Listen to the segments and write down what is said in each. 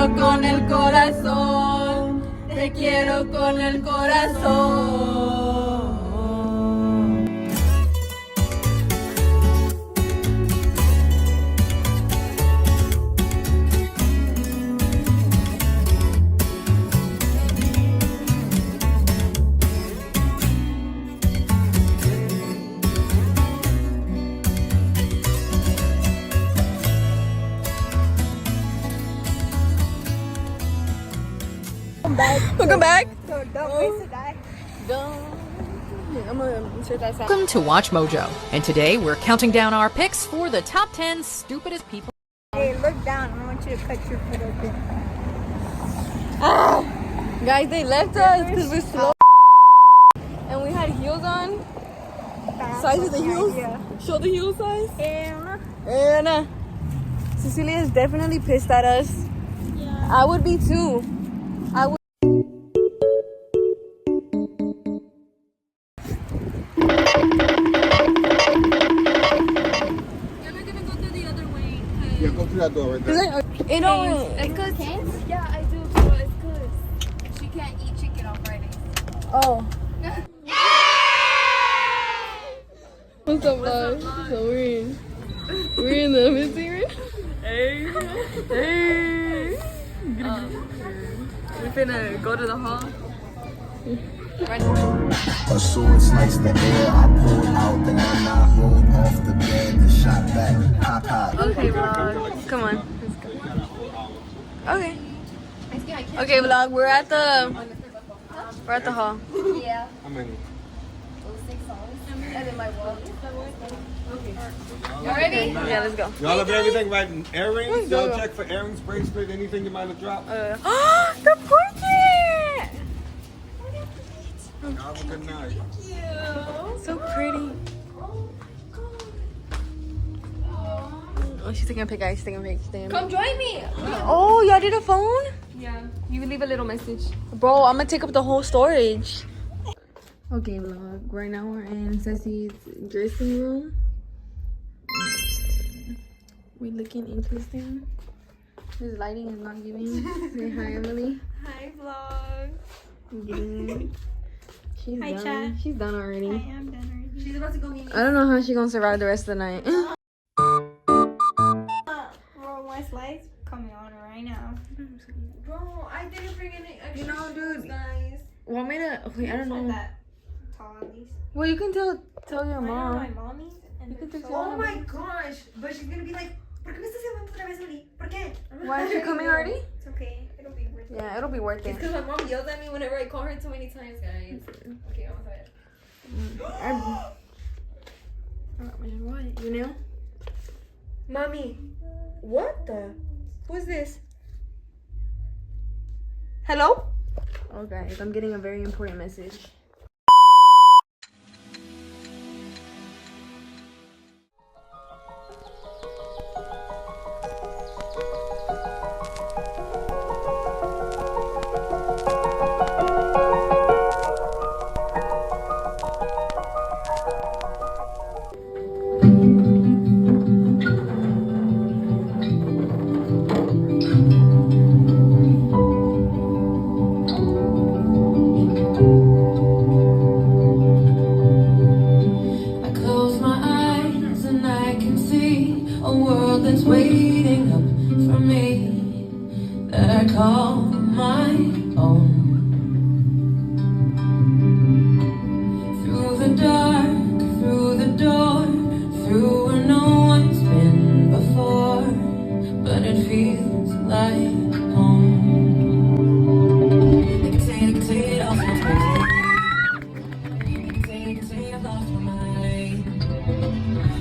quiero con el corazón, te quiero con el corazón. Welcome back. So don't waste a die. Welcome to Watch Mojo, and today we're counting down our picks for the top 10 stupidest people. Hey, look down. I want you to cut your foot open. Ah! Guys, they left us because we're slow. And we had heels on. Size of the heels? Yeah. Show the heel size. And Cecilia is definitely pissed at us. yeah. I would be too. I would. Yeah, go through that door right there. It don't. Because yeah, I do, but it's because she can't eat chicken on Fridays. Oh. What's up, vlog? So we're in the missing room. Hey. We finna go to the hall. A sword sliced the air, I pulled out, then I rolled off the bed, the shot back, pop out. Okay, vlog. Come on. Let's go. Okay. Okay, vlog. We're at the hall. Yeah. How many? Those 6 songs. And then my wallet. You ready? Yeah, let's go. Y'all have everything right? Earrings? Go, Y'all go. check for earrings, bracelet, anything you might have dropped? The portrait! Y'all have a good night. So pretty. Oh, she's taking a pic, guys. She's taking a pic. Come join me. Oh, y'all did a phone? Yeah. You leave a little message. Bro, I'm gonna take up the whole storage. Okay, vlog. Right now we're in Ceci's dressing room. We're looking interesting. This lighting is not giving. Say hi, Emily. Hi, vlog. I'm getting it. She's Hi, done. chat. She's done already. I am done already. She's about to go meet me. I don't know how she's gonna survive the rest of the night. Roll my slides coming on right now. Bro, I didn't bring any extra dude. guys. Want me to? Okay, I don't Not know. that tall at least. Well, you can tell your I know my mom. mommy. And You can then take so- Oh my gosh. But she's gonna be like, ¿por qué me estás llamando otra vez, Emily? ¿Por qué? Why is she coming already? It's okay. It'll be worth it. Yeah, it'll be worth It's it. because my mom yells at me whenever I call her too many times, guys. Okay, vamos a ver. What? You know? Mommy, what the? Who's this? Hello? Oh, guys, I'm getting a very important message. I close my eyes and I can see a world that's waiting up for me that I call my own. Through the dark, through the door, through where no one's been before, but it feels like home. They can say it all sounds crazy. They can say I've lost my mind.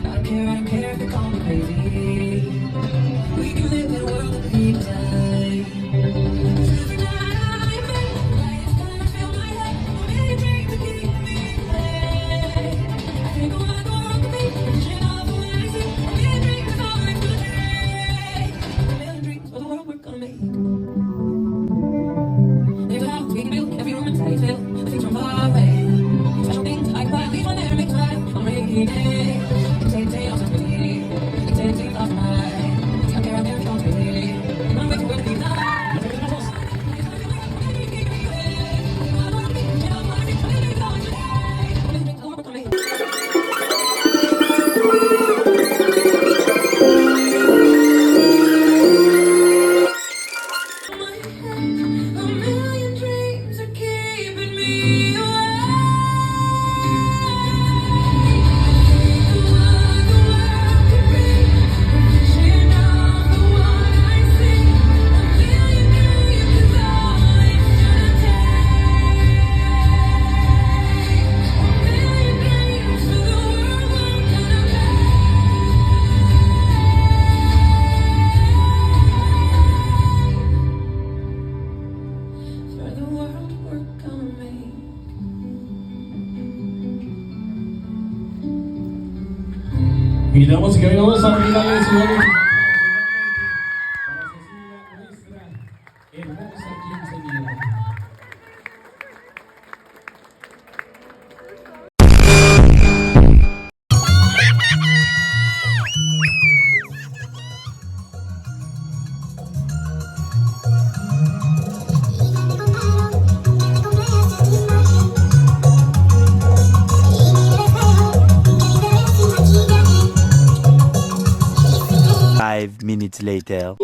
I don't care if they call me crazy. We can live in a world of big time. Through the night, Y damas y caballeros, vamos a brindarles un aplauso para Cecilia, nuestra hermosa quinceañera. Five minutes later.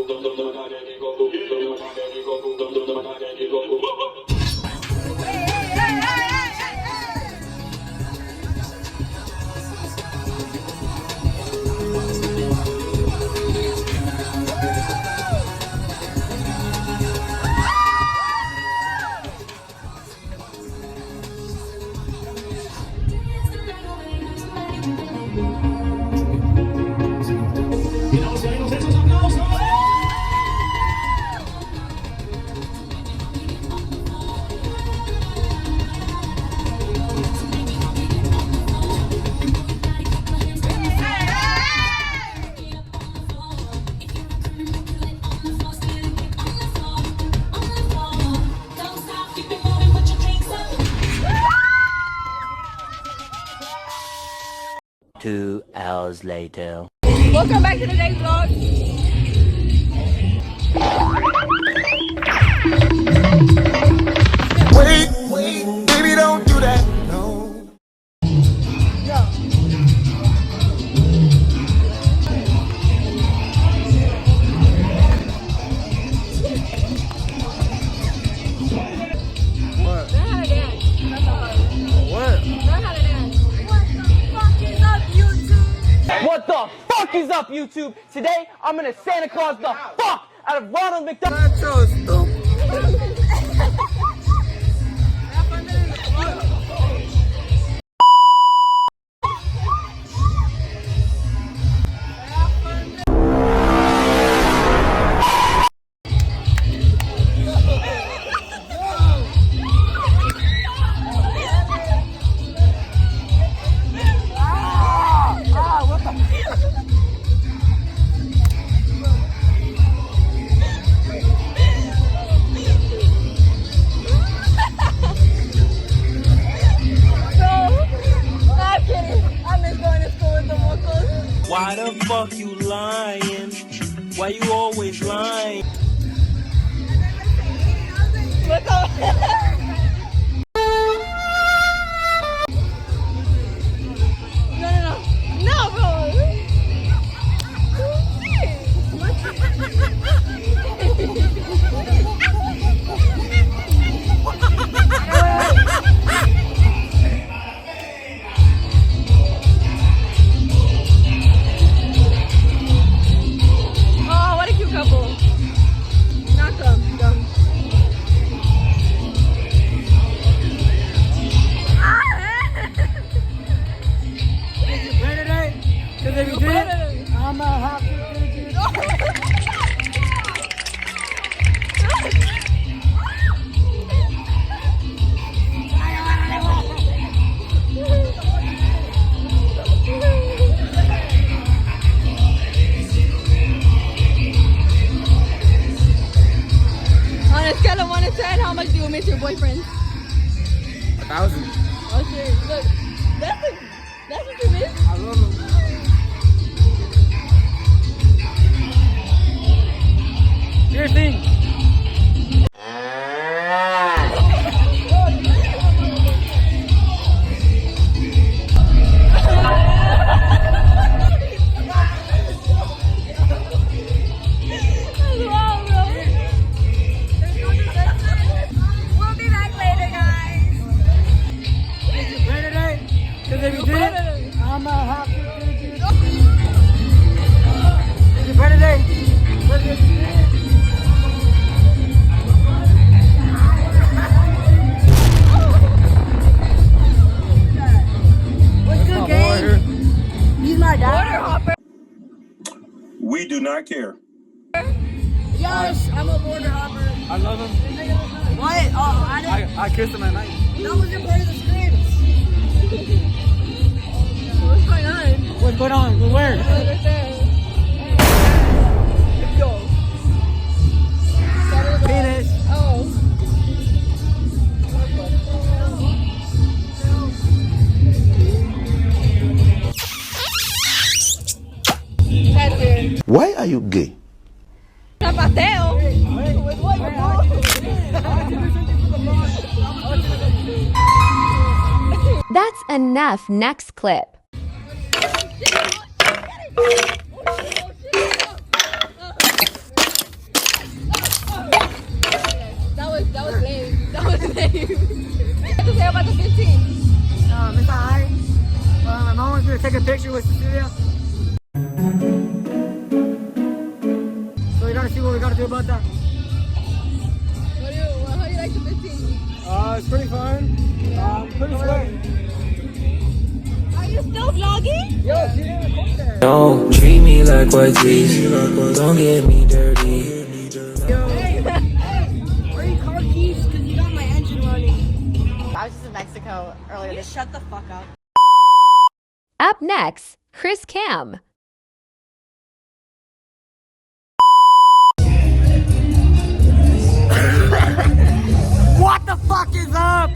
2 hours later. Welcome back to today's vlog. Wait, baby, don't do that. No. Learn how to dance. That's hard. What? Learn how to dance. What the fuck is up, YouTube? Today, I'm gonna Santa Claus the fuck out of Ronald McDonald. Why the fuck you lying? Why you always lying? Look up. No, bro. Oh, what a cute couple. Not them, dumb. Because if you did, I'm a happy On a scale of 1 to 10, how much do you miss your boyfriend? 1,000. Oh shit, look, that's what you miss? I love him. Your thing. Wow, bro. We'll be back later, guys. Because if you did, I'm a happy Happy birthday. What's good, gang? He's my dad. We do not care. Yes, I'm a border hopper. I love him. What? Oh, I kissed him at night. That wasn't part of the script. What's going on? What's going on? Where? Yo. Penis. Oh. That's it. Why are you gay? Zapateo. That's enough. Next clip. That was lame. That was lame. What to say about the 15? It's alright. My mom wants me to take a picture with Cecilia. So we gotta see what we gotta do about that. How do you like the 15? It's pretty fun. Pretty sweat. Are you still vlogging? Yo, she didn't post that. Don't treat me like what these. Don't get me dirty. Yo. Hey, where are you car keys? Cause you got my engine running. I was just in Mexico earlier. You shut the fuck up. Up next, Chris Cam. What the fuck is up?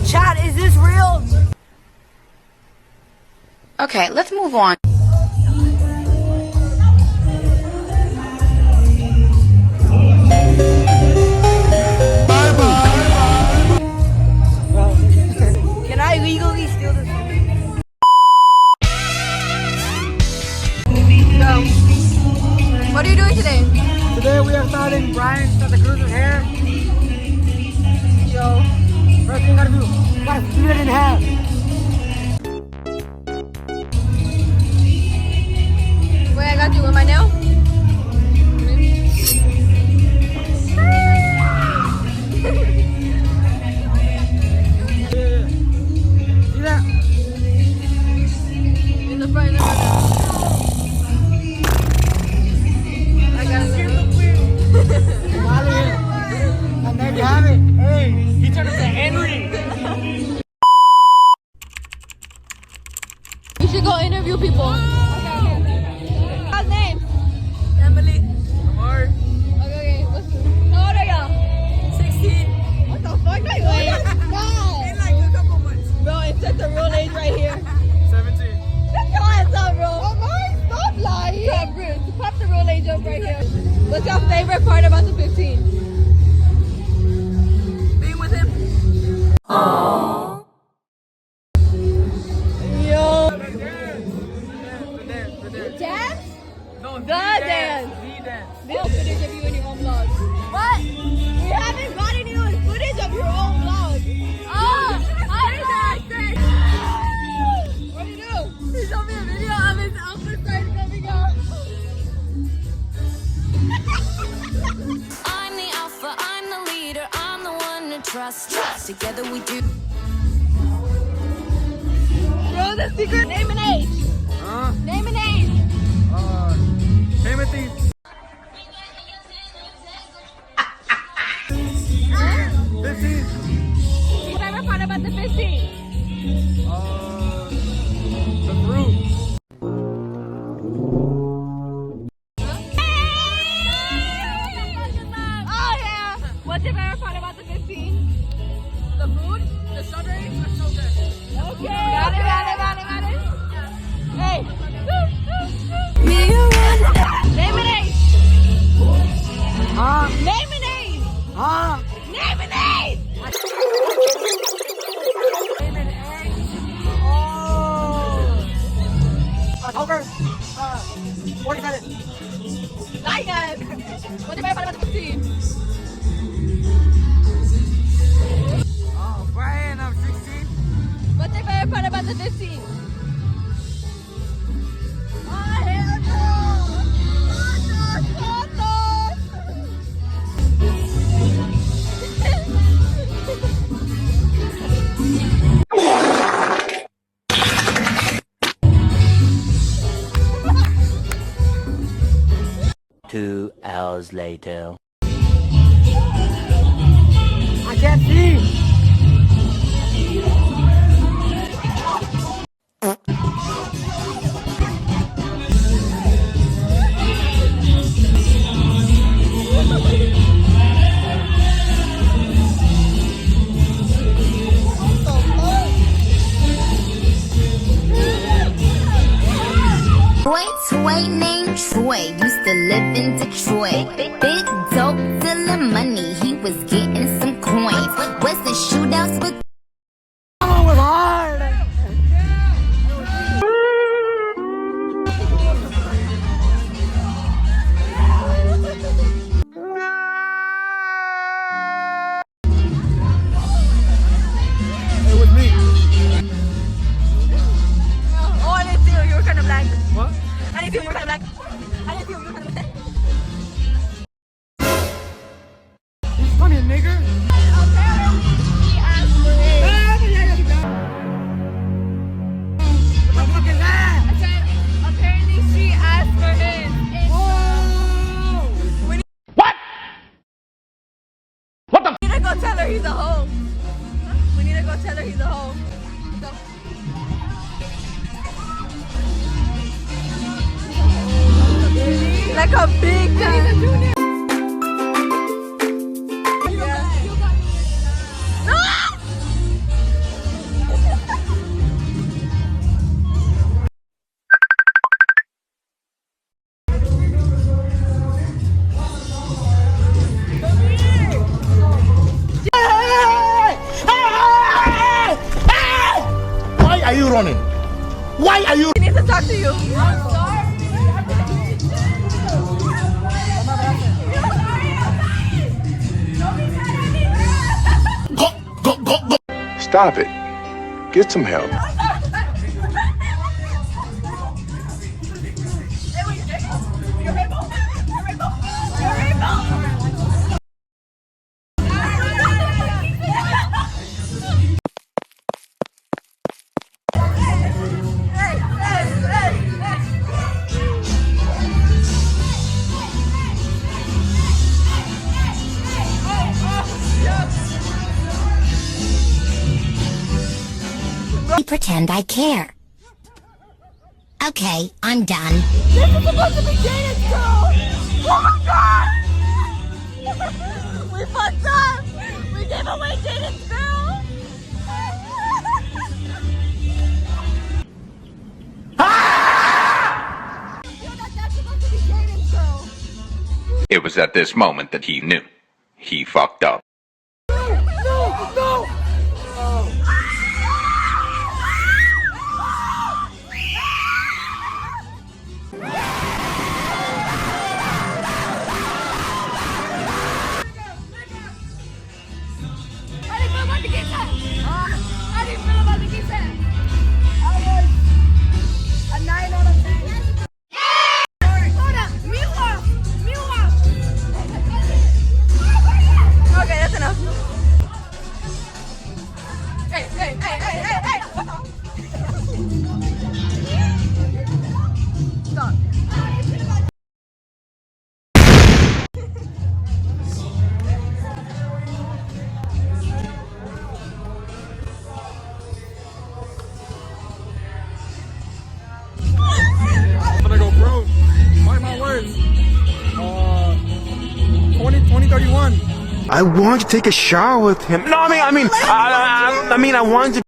Chat, is this real? Okay, let's move on. Can I legally steal this? What are you doing today? Today we are starting Brian Santa Cruz's hair. So, first thing you gotta do, gotta split it in half. Wait, I got you with my nail? See that? In the front, I got it. And there you have it. Hey, he turned into Henry. You should go interview people. What's name? Emily. Amar. Okay. How old are y'all? 16. What the fuck? No, you ain't. No. In like a couple months. Bro, it said the real age right here. 17. Shut your ass up, bro. Stop lying. Stop, bro. Pop the real age up right here. What's your favorite part about the 15? Being with him. Aww. Yo. The Dance? No, The dance. The dance. No footage of you in your own vlog. What? We haven't got any footage of your own vlog. Oh, I said. What do you do? He showed me a video of his outfit started coming out. I'm the alpha, I'm the leader, I'm the one to trust. Together we do. Bro, the secret. Name and age. Huh? Name and age. Timothy. 15. What ever part about the 15? The fruit. Oh yeah. What's your favorite part about the 15? The food, the strawberries are so good. Okay. Got it. Hey. Name and age. Huh? Name and age. Huh? Name and age. Over 47. Nice. What's your favorite part about the 15? Oh, Brian, I'm 16. What's your favorite part about the 15? Oh, hell no! 2 hours later. I can't see. Toy named Troy used to live in Detroit. Big dope dealer money, he was getting some coins. Was the shootouts with Was hard. It was me. Oh, I didn't see you. You were kind of black. What? I didn't see you. You were kind of black. I didn't see you. You were kind of black. You just call me a nigger? He asked for it. What the fuck is that? I said, apparently she asked for his. Whoa! What? What the? We need to go tell her he's a hoe. We need to go tell her he's a hoe. So. Like a big guy. Why are you running? Why are you? He needs to talk to you. I'm sorry. Go. Stop it. Get some help. pretend I care. Okay, I'm done. This is supposed to be Jaden's girl! Oh my god! We fucked up! We gave away Jaden's girl! That's supposed to be Jaden's girl! It was at this moment that he knew. He fucked up. No! How do you feel about the kiss? I was a 9 out of 10. Hold up, Miwa. Okay, that's enough. Hey. Stop. I'm gonna go broke. Mark my words. 2031. I want to take a shower with him. No, I mean, I want to.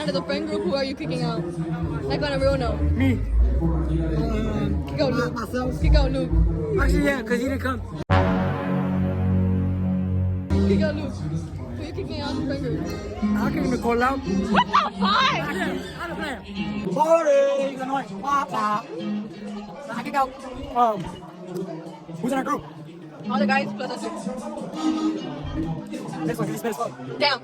Out of the friend group, who are you kicking out? Like on a real note. Me. Kick out Luke. Myself. Kick out Luke. Actually, yeah, because he didn't come. Kick out Luke. Who you kicking out the friend group? I'm kicking Nicole out. What the fuck? Party! Illinois. I kick out. Who's in our group? All the guys plus us. This one, this one. Down.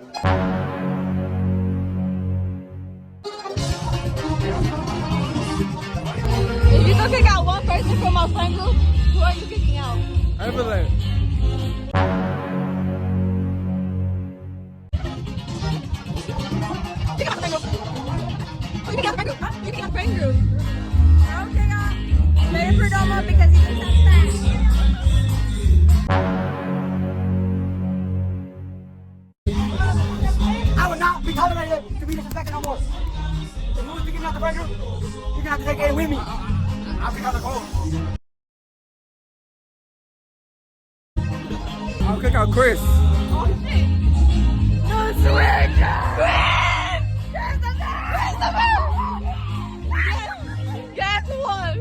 If you don't kick out one person from our friend group, who are you kicking out? Evelett. Kick out the friend group. You kick out the friend group. You kick out the friend group. I'll kick out Mayor Perdomo because he thinks I'm fat. I would not be tolerated to be disrespected no more. If you was kicking out the friend group, you're gonna have to take it with me. I'll kick out the goal. I'll kick out Chris. Oh shit. No, swear. Guess what?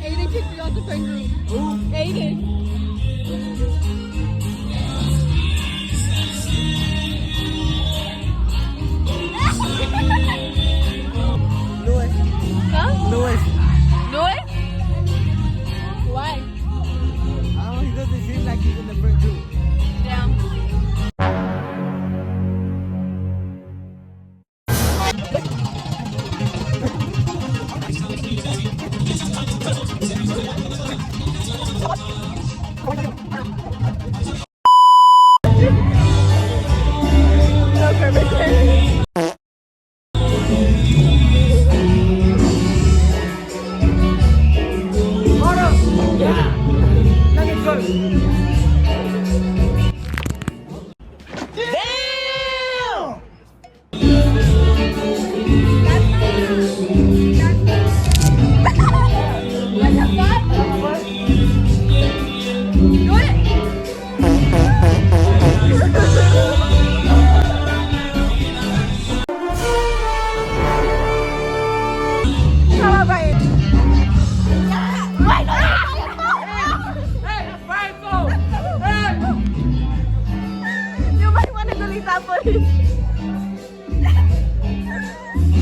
Aiden kicked me out the friend group. Who? Aiden. Louis. Huh? Louis. Louis? Why? I don't know, he doesn't seem like he's in the friend group. Yeah.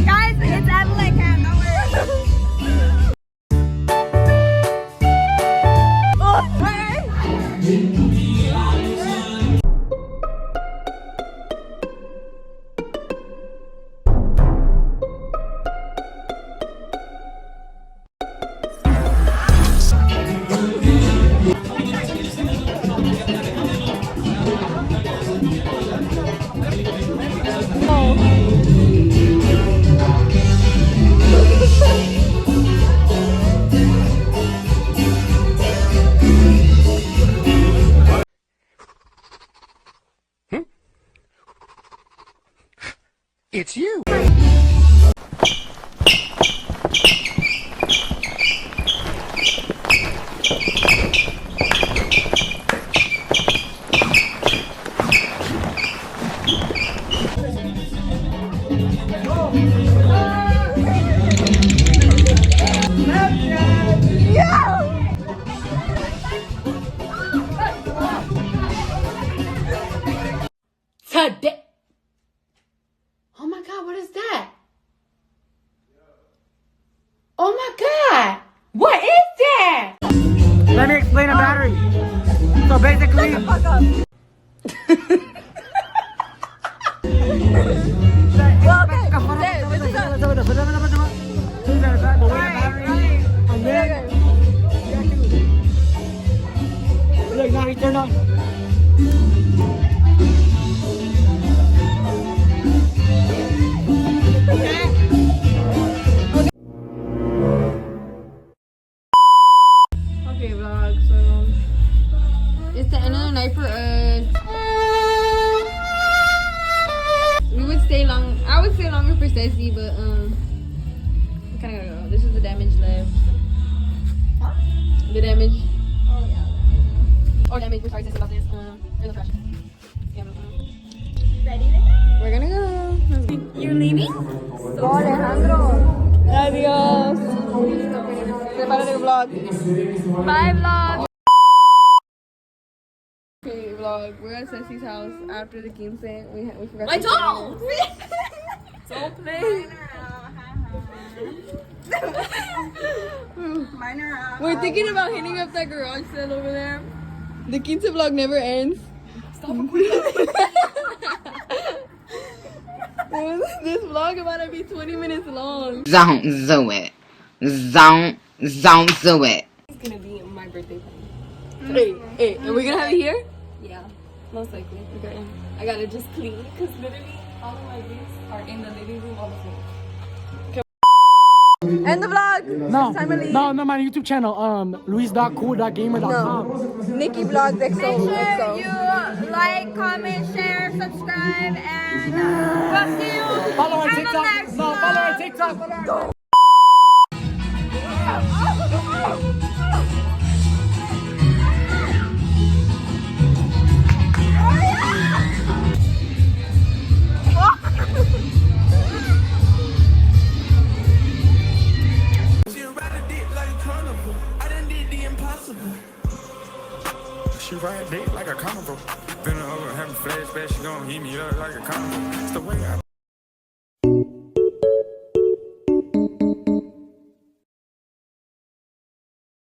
Guys, it's Evelett cam, don't worry. It's you. Today. Oh my God, what is that? Oh my God, what is that? Let me explain a battery. So basically, look, now he turned on. Okay, vlog, so it's the end of the night for us. We would stay long. I would stay longer for Ceci, but we kind of gotta go. This is the damage left. Huh? The damage. Oh yeah. Or damage. We're sorry, Ceci, about this. There's no pressure. Yeah, Ready to go? we're gonna go. Let's go. You're leaving? Alejandro. Adios. Prepárate el vlog. Bye vlog. vlog. We're at Ceci's house after the 15. We forgot. My to dog! Don't play. We're thinking about hitting up that garage sale over there. The 15 vlog never ends. Stop This vlog about to be 20 minutes long. Don't do it. Don't do it. It's gonna be my birthday party. Hey, are we gonna have it here? Yeah, most likely. Okay. I gotta just clean because literally all of my things are in the living room on the floor. End the vlog. No, my YouTube channel, luis.cool.gamer.com. No. Nikki Vlogs XO. Make sure you like, comment, share, subscribe, and fuck you. Follow our Have a TikTok. next No, vlog. follow our TikTok. She ride dick like a carnival. Been over having flashbacks, she gon' heat me up like a carnival. It's the way I